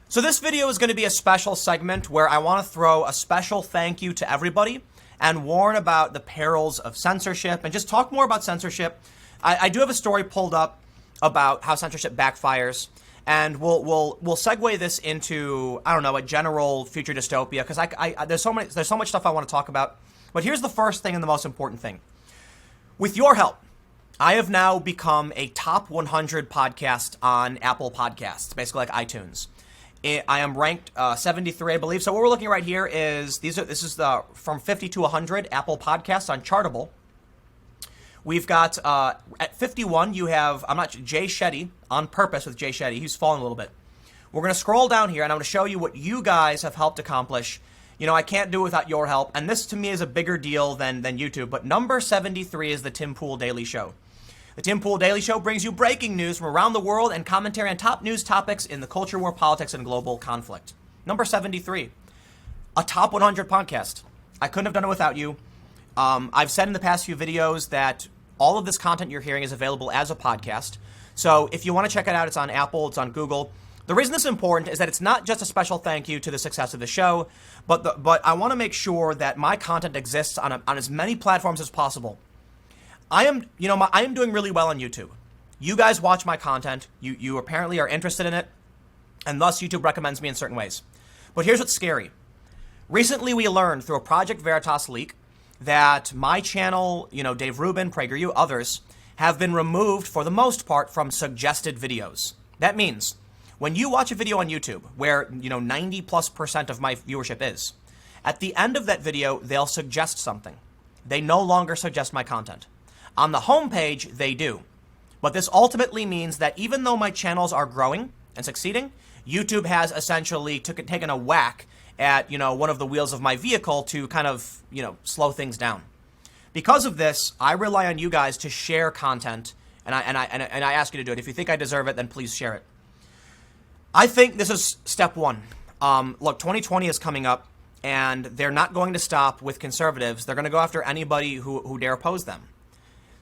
So this video is going to be a special segment where I want to throw a special thank you to everybody and warn about the perils of censorship and just talk more about censorship. I do have a story pulled up about how censorship backfires, and we'll segue this into, I don't know, a general future dystopia, because there's so much stuff I want to talk about. But here's the first thing and the most important thing. With your help, I have now become a top 100 podcast on Apple Podcasts, basically like iTunes. I am ranked 73, I believe. So what we're looking at right here is this is from 50 to 100 Apple Podcasts on Chartable. We've got at 51, you have Jay Shetty, On Purpose with Jay Shetty. He's fallen a little bit. We're going to scroll down here, and I'm going to show you what you guys have helped accomplish. You know, I can't do it without your help, and this to me is a bigger deal than YouTube. But number 73 is the Tim Pool Daily Show. The Tim Pool Daily Show brings you breaking news from around the world and commentary on top news topics in the culture war, politics, and global conflict. Number 73, a top 100 podcast. I couldn't have done it without you. I've said in the past few videos that all of this content you're hearing is available as a podcast. So if you want to check it out, it's on Apple, it's on Google. The reason this is important is that it's not just a special thank you to the success of the show, but I want to make sure that my content exists on as many platforms as possible. I am doing really well on YouTube. You guys watch my content. You apparently are interested in it, and thus YouTube recommends me in certain ways. But here's what's scary. Recently, we learned through a Project Veritas leak that my channel, Dave Rubin, PragerU, others, have been removed for the most part from suggested videos. That means when you watch a video on YouTube where, 90+% of my viewership is, at the end of that video, they'll suggest something. They no longer suggest my content. On the homepage, they do. But this ultimately means that even though my channels are growing and succeeding, YouTube has essentially taken a whack at, one of the wheels of my vehicle to kind of, slow things down. Because of this, I rely on you guys to share content, and I ask you to do it. If you think I deserve it, then please share it. I think this is step one. Look, 2020 is coming up, and they're not going to stop with conservatives. They're going to go after anybody who dare oppose them.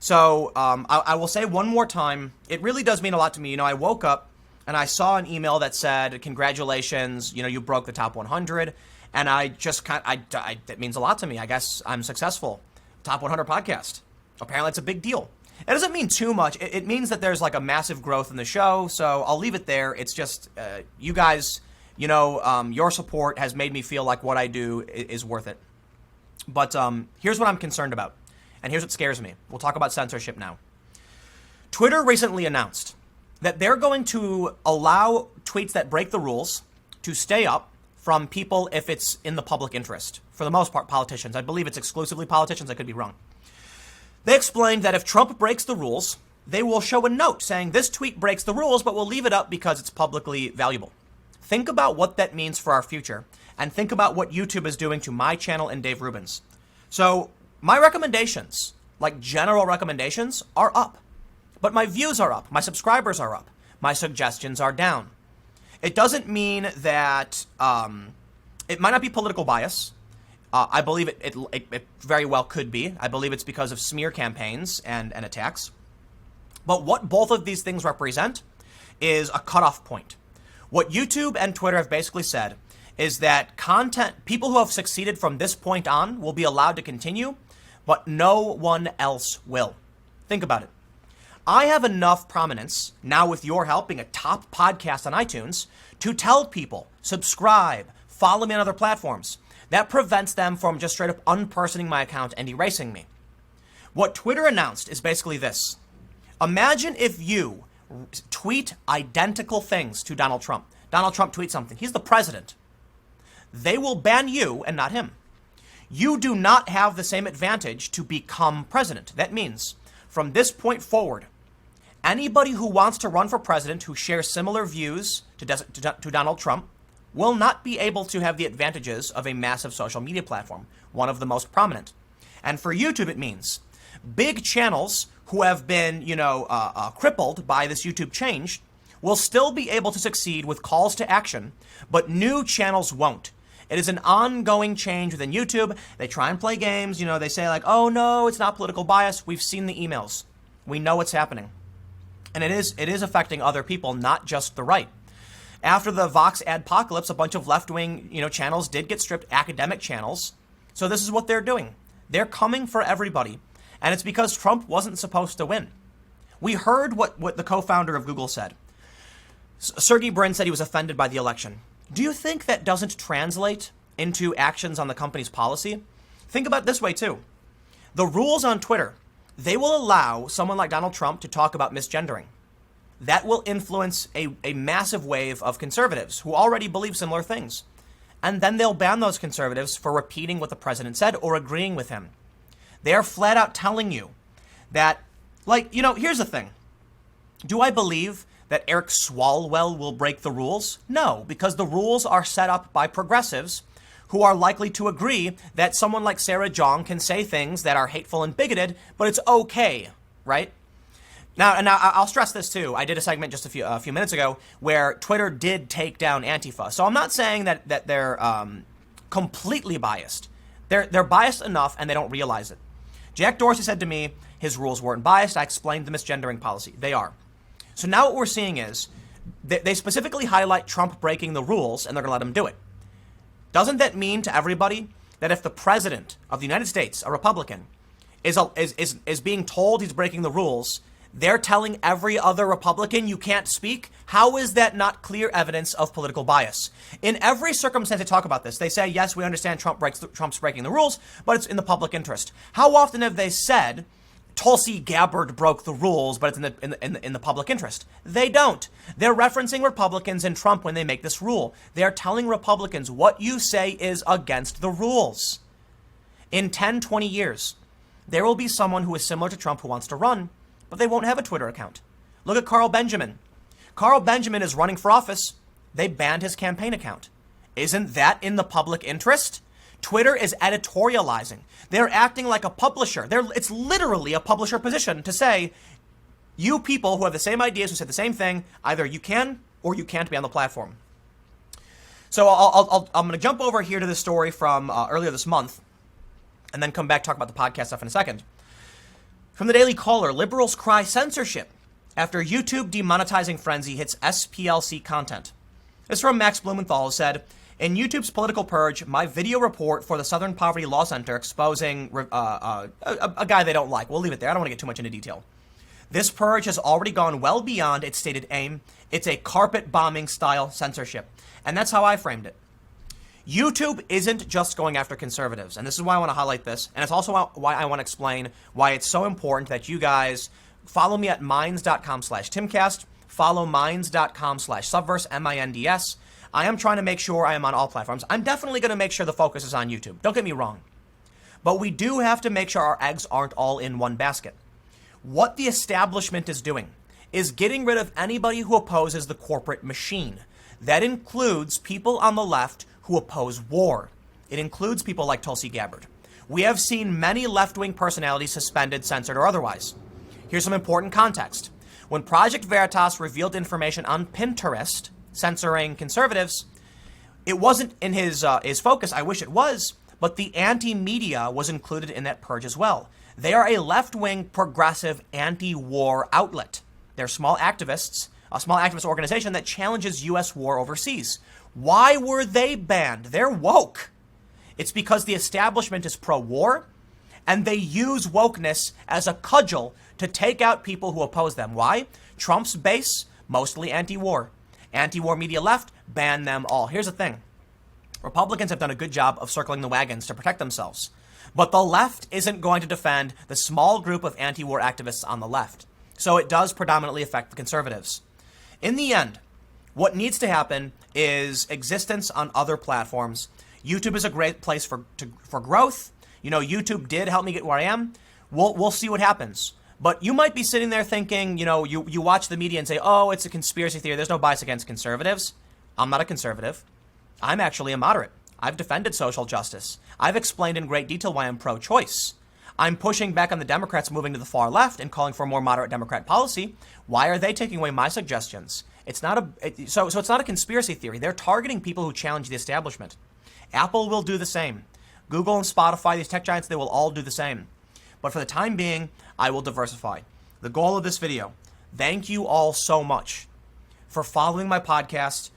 So I will say one more time, it really does mean a lot to me. I woke up and I saw an email that said, congratulations, you broke the top 100. And I just that means a lot to me. I guess I'm successful. Top 100 podcast. Apparently it's a big deal. It doesn't mean too much. It means that there's like a massive growth in the show. So I'll leave it there. It's just you guys, your support has made me feel like what I do is worth it. But here's what I'm concerned about. And here's what scares me. We'll talk about censorship now. Twitter recently announced that they're going to allow tweets that break the rules to stay up from people if it's in the public interest. For the most part, politicians. I believe it's exclusively politicians. I could be wrong. They explained that if Trump breaks the rules, they will show a note saying this tweet breaks the rules, but we'll leave it up because it's publicly valuable. Think about what that means for our future, and think about what YouTube is doing to my channel and Dave Rubin's. So my recommendations, like general recommendations, are up. But my views are up. My subscribers are up. My suggestions are down. It doesn't mean that it might not be political bias. I believe it very well could be. I believe it's because of smear campaigns and attacks. But what both of these things represent is a cutoff point. What YouTube and Twitter have basically said is that people who have succeeded from this point on will be allowed to continue, but no one else will. Think about it. I have enough prominence, now with your help being a top podcast on iTunes, to tell people, subscribe, follow me on other platforms. That prevents them from just straight up unpersoning my account and erasing me. What Twitter announced is basically this. Imagine if you tweet identical things to Donald Trump. Donald Trump tweets something. He's the president. They will ban you and not him. You do not have the same advantage to become president. That means from this point forward, anybody who wants to run for president who shares similar views to Donald Trump will not be able to have the advantages of a massive social media platform, one of the most prominent. And for YouTube, it means big channels who have been, crippled by this YouTube change will still be able to succeed with calls to action, but new channels won't. It is an ongoing change within YouTube. They try and play games. They say like, oh no, it's not political bias. We've seen the emails. We know what's happening. And it is affecting other people, not just the right. After the Vox adpocalypse, a bunch of left-wing, channels did get stripped, academic channels. So this is what they're doing. They're coming for everybody. And it's because Trump wasn't supposed to win. We heard what the co-founder of Google said. Sergey Brin said he was offended by the election. Do you think that doesn't translate into actions on the company's policy? Think about it this way, too. The rules on Twitter, they will allow someone like Donald Trump to talk about misgendering. That will influence a massive wave of conservatives who already believe similar things. And then they'll ban those conservatives for repeating what the president said or agreeing with him. They are flat out telling you that, here's the thing. Do I believe that Eric Swalwell will break the rules? No, because the rules are set up by progressives who are likely to agree that someone like Sarah Jeong can say things that are hateful and bigoted, but it's okay, right? Now, I'll stress this too. I did a segment just a few minutes ago where Twitter did take down Antifa. So I'm not saying that they're completely biased. They're biased enough and they don't realize it. Jack Dorsey said to me his rules weren't biased. I explained the misgendering policy. They are. So now what we're seeing is they specifically highlight Trump breaking the rules and they're going to let him do it. Doesn't that mean to everybody that if the president of the United States, a Republican, is being told he's breaking the rules, they're telling every other Republican you can't speak? How is that not clear evidence of political bias? In every circumstance they talk about this, they say, yes, we understand Trump's breaking the rules, but it's in the public interest. How often have they said Tulsi Gabbard broke the rules, but it's in the public interest? They don't. They're referencing Republicans and Trump when they make this rule. They're telling Republicans what you say is against the rules. In 10, 20 years, there will be someone who is similar to Trump who wants to run, but they won't have a Twitter account. Look at Carl Benjamin. Carl Benjamin is running for office. They banned his campaign account. Isn't that in the public interest? Twitter is editorializing. They're acting like a publisher. It's literally a publisher position to say, you people who have the same ideas, who said the same thing, either you can or you can't be on the platform. So I'm going to jump over here to this story from earlier this month and then come back talk about the podcast stuff in a second. From the Daily Caller, liberals cry censorship after YouTube demonetizing frenzy hits SPLC content. This is from Max Blumenthal, who said, in YouTube's political purge, my video report for the Southern Poverty Law Center exposing a guy they don't like. We'll leave it there. I don't want to get too much into detail. This purge has already gone well beyond its stated aim. It's a carpet bombing style censorship. And that's how I framed it. YouTube isn't just going after conservatives. And this is why I want to highlight this. And it's also why I want to explain why it's so important that you guys follow me at minds.com/Timcast. Follow minds.com/Subverse, MINDS. I am trying to make sure I am on all platforms. I'm definitely going to make sure the focus is on YouTube. Don't get me wrong. But we do have to make sure our eggs aren't all in one basket. What the establishment is doing is getting rid of anybody who opposes the corporate machine. That includes people on the left who oppose war. It includes people like Tulsi Gabbard. We have seen many left-wing personalities suspended, censored, or otherwise. Here's some important context. When Project Veritas revealed information on Pinterest censoring conservatives, it wasn't in his focus. I wish it was, but the anti-media was included in that purge as well. They are a left-wing, progressive, anti-war outlet. They're small activists, a small activist organization that challenges U.S. war overseas. Why were they banned? They're woke. It's because the establishment is pro-war, and they use wokeness as a cudgel to take out people who oppose them. Why? Trump's base, mostly anti-war. Anti-war media left, ban them all. Here's the thing. Republicans have done a good job of circling the wagons to protect themselves. But the left isn't going to defend the small group of anti-war activists on the left. So it does predominantly affect the conservatives. In the end, what needs to happen is existence on other platforms. YouTube is a great place for growth. You know, YouTube did help me get where I am. We'll see what happens. But you might be sitting there thinking, you watch the media and say, oh, it's a conspiracy theory. There's no bias against conservatives. I'm not a conservative. I'm actually a moderate. I've defended social justice. I've explained in great detail why I'm pro-choice. I'm pushing back on the Democrats moving to the far left and calling for more moderate Democrat policy. Why are they taking away my suggestions? It's not so it's not a conspiracy theory. They're targeting people who challenge the establishment. Apple will do the same. Google and Spotify, these tech giants, they will all do the same. But for the time being, I will diversify. The goal of this video, thank you all so much for following my podcast,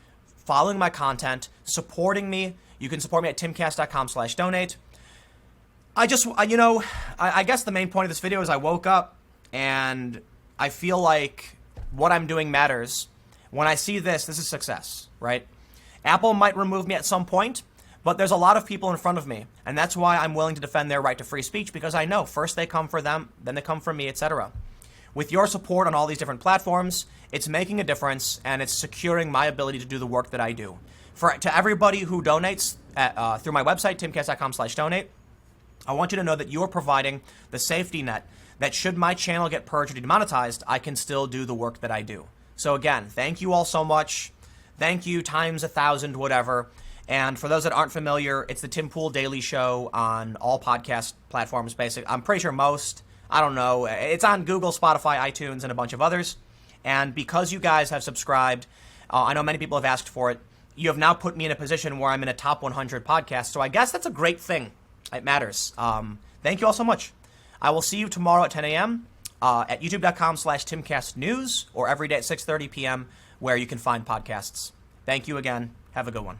following my content, supporting me. You can support me at timcast.com/donate. I guess the main point of this video is I woke up and I feel like what I'm doing matters. When I see this is success, right? Apple might remove me at some point, but there's a lot of people in front of me, and that's why I'm willing to defend their right to free speech, because I know first they come for them, then they come for me, etc. With your support on all these different platforms, it's making a difference, and it's securing my ability to do the work that I do. To everybody who donates through my website, timcast.com/donate, I want you to know that you are providing the safety net that should my channel get purged or demonetized, I can still do the work that I do. So again, thank you all so much. Thank you times 1,000, whatever. And for those that aren't familiar, it's the Tim Pool Daily Show on all podcast platforms, basically. I'm pretty sure most, I don't know. It's on Google, Spotify, iTunes, and a bunch of others. And because you guys have subscribed, I know many people have asked for it, you have now put me in a position where I'm in a top 100 podcast. So I guess that's a great thing. It matters. Thank you all so much. I will see you tomorrow at 10 a.m. At youtube.com/TimCastNews or every day at 6:30 p.m. where you can find podcasts. Thank you again. Have a good one.